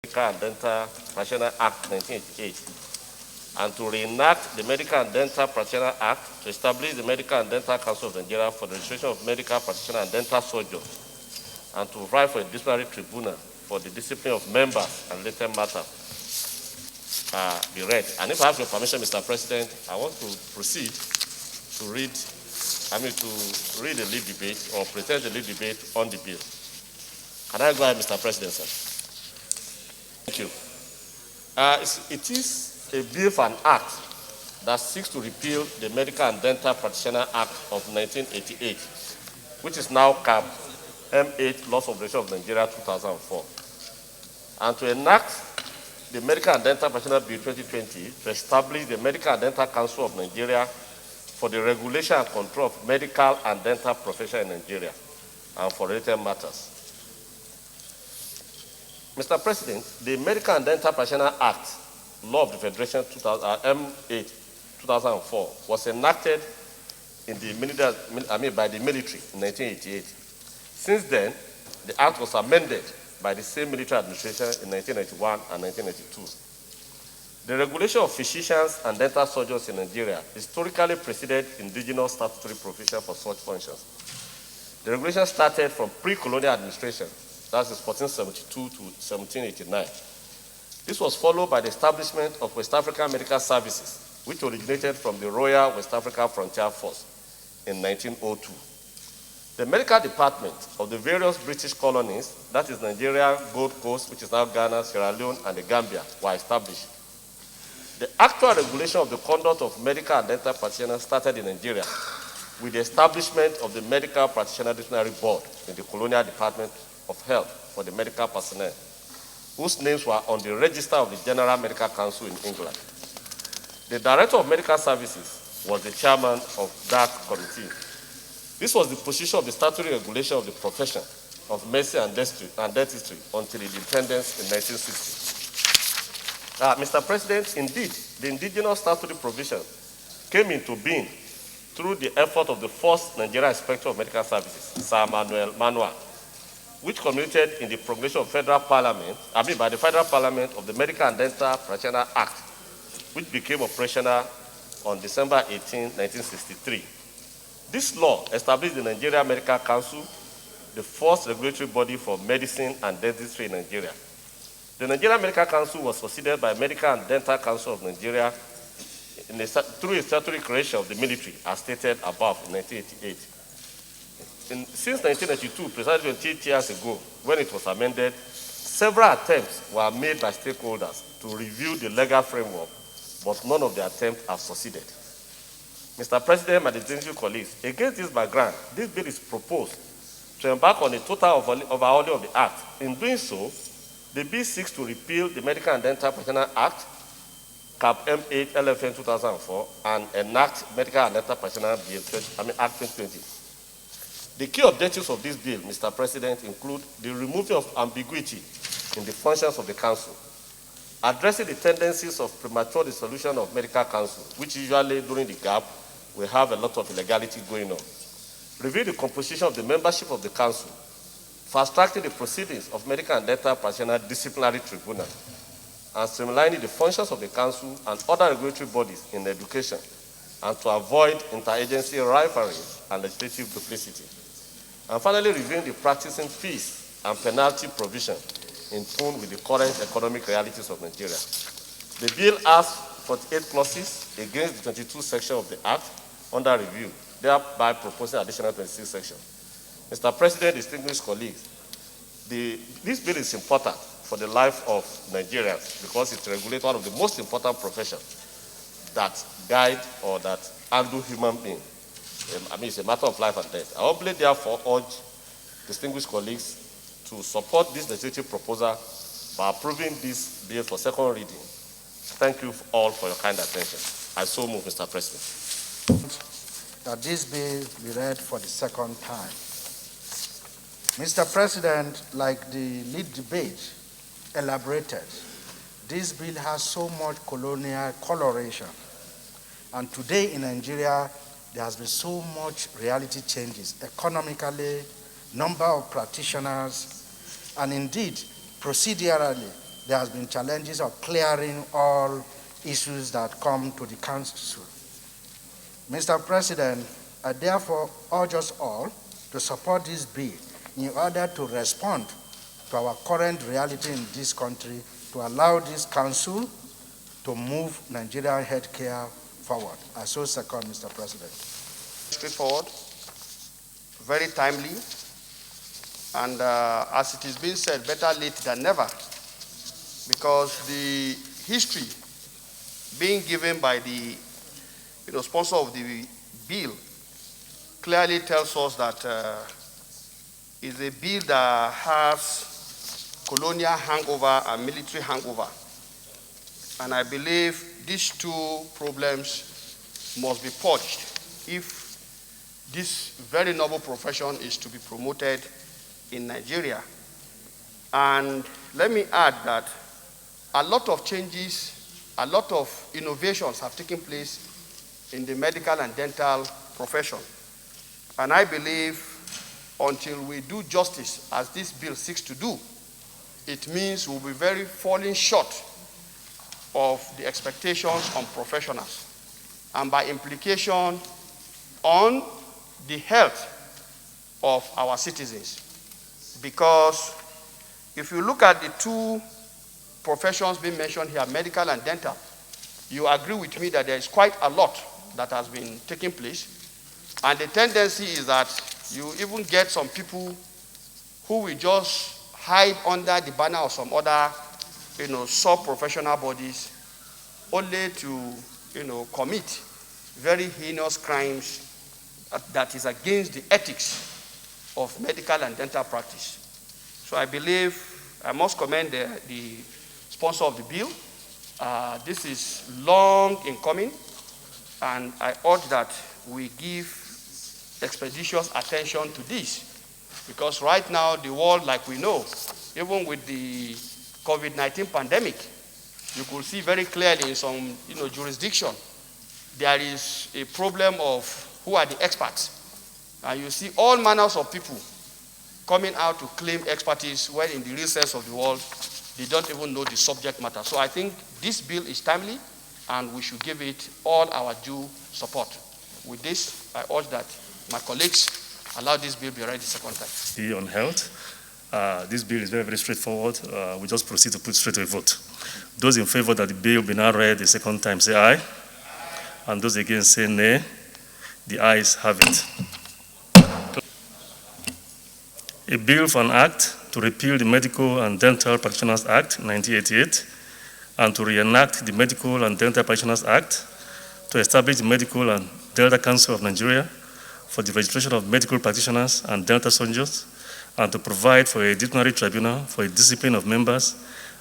Medical and Dental Practitioner Act 1988, and to reenact the Medical and Dental Practitioner Act to establish the Medical and Dental Council of Nigeria for the registration of medical practitioner and dental surgeons, and to provide for a disciplinary tribunal for the discipline of members and related matters be read. And if I have your permission, Mr. President, I want to proceed to read the lead debate or present the lead debate on the bill. Can I go ahead, Mr. President, sir? Thank you. It is a bill for an act that seeks to repeal the Medical and Dental Practitioner Act of 1988, which is now CAP M8 Laws of the Nation of Nigeria 2004, and to enact the Medical and Dental Practitioner Bill 2020 to establish the Medical and Dental Council of Nigeria for the regulation and control of medical and dental profession in Nigeria and for related matters. Mr. President, the Medical and Dental Practitioner Act, Law of the Federation M8 2004, was enacted in by the military in 1988. Since then, the Act was amended by the same military administration in 1991 and 1992. The regulation of physicians and dental surgeons in Nigeria historically preceded indigenous statutory provision for such functions. The regulation started from pre-colonial administration, that is 1472 to 1789. This was followed by the establishment of West African Medical Services, which originated from the Royal West African Frontier Force in 1902. The medical department of the various British colonies, that is Nigeria, Gold Coast, which is now Ghana, Sierra Leone, and the Gambia, were established. The actual regulation of the conduct of medical and dental practitioners started in Nigeria with the establishment of the Medical Practitioner Disciplinary Board in the Colonial Department of Health for the medical personnel, whose names were on the register of the General Medical Council in England. The Director of Medical Services was the chairman of that committee. This was the position of the statutory regulation of the profession of medicine and dentistry until its independence in 1960. Mr. President, indeed, the indigenous statutory provision came into being through the effort of the first Nigerian Inspector of Medical Services, Sir Manuel, which culminated in the promulgation of by the Federal Parliament of the Medical and Dental Practitioner Act, which became operational on December 18, 1963. This law established the Nigeria Medical Council, the first regulatory body for medicine and dentistry in Nigeria. The Nigeria Medical Council was succeeded by Medical and Dental Council of Nigeria through a statutory creation of the military, as stated above in 1988. Since 1992, precisely 28 years ago, when it was amended, several attempts were made by stakeholders to review the legal framework, but none of the attempts have succeeded. Mr. President, my distinguished colleagues, against this background, this bill is proposed to embark on a total overhauling of the Act. In doing so, the bill seeks to repeal the Medical and Dental Practitioner Act, CAP M8 LFN 2004, and enact Medical and Dental Practitioner Bill Act 2020. The key objectives of this bill, Mr. President, include the removal of ambiguity in the functions of the Council, addressing the tendencies of premature dissolution of medical council, which usually during the gap will have a lot of illegality going on, review the composition of the membership of the Council, fast-tracking the proceedings of Medical and Dental Practitioner Disciplinary Tribunal, and streamlining the functions of the Council and other regulatory bodies in education, and to avoid interagency rivalry and legislative duplicity. And finally, reviewing the practicing fees and penalty provision in tune with the current economic realities of Nigeria. The bill has 48 clauses against the 22 sections of the Act under review, thereby proposing additional 26 sections. Mr. President, distinguished colleagues, this bill is important for the life of Nigerians because it regulates one of the most important professions that guide or that handle human beings. It's a matter of life and death. I humbly therefore urge distinguished colleagues to support this legislative proposal by approving this bill for second reading. Thank you all for your kind attention. I so move, Mr. President. That this bill be read for the second time. Mr. President, like the lead debate elaborated, this bill has so much colonial coloration. And today in Nigeria, there has been so much reality changes, economically, number of practitioners, and indeed, procedurally, there has been challenges of clearing all issues that come to the council. Mr. President, I therefore urge us all to support this bill in order to respond to our current reality in this country, to allow this council to move Nigerian healthcare forward. I so second, Mr. President. Straightforward, very timely, and as it is being said, better late than never, because the history being given by the sponsor of the bill clearly tells us that it's a bill that has colonial hangover and military hangover. And I believe these two problems must be purged if this very noble profession is to be promoted in Nigeria. And let me add that a lot of changes, a lot of innovations have taken place in the medical and dental profession. And I believe until we do justice, as this bill seeks to do, it means we'll be very falling short of the expectations on professionals, and by implication on the health of our citizens. Because if you look at the two professions being mentioned here, medical and dental, you agree with me that there is quite a lot that has been taking place. And the tendency is that you even get some people who will just hide under the banner of some other, sub-professional bodies, only to, commit very heinous crimes that is against the ethics of medical and dental practice. So I believe I must commend the sponsor of the bill. This is long in coming, and I urge that we give expeditious attention to this, because right now the world, like we know, even with the COVID-19 pandemic, you could see very clearly in some jurisdiction there is a problem of who are the experts, and you see all manners of people coming out to claim expertise when in the real sense of the word they don't even know the subject matter. So I think this bill is timely and we should give it all our due support. With this, I urge that my colleagues allow this bill be read the second time. On health, this bill is very, very straightforward. We just proceed to put straight to a vote. Those in favor that the bill be now read the second time say aye. And those against say nay. The ayes have it. A bill for an act to repeal the Medical and Dental Practitioners Act 1988 and to reenact the Medical and Dental Practitioners Act to establish the Medical and Dental Council of Nigeria for the registration of medical practitioners and dental surgeons, and to provide for a disciplinary tribunal for the discipline of members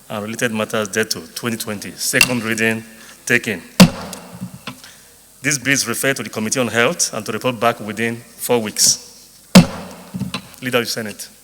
and related matters thereto, 2020. Second reading taken. This bill is referred to the Committee on Health and to report back within 4 weeks. Leader of the Senate.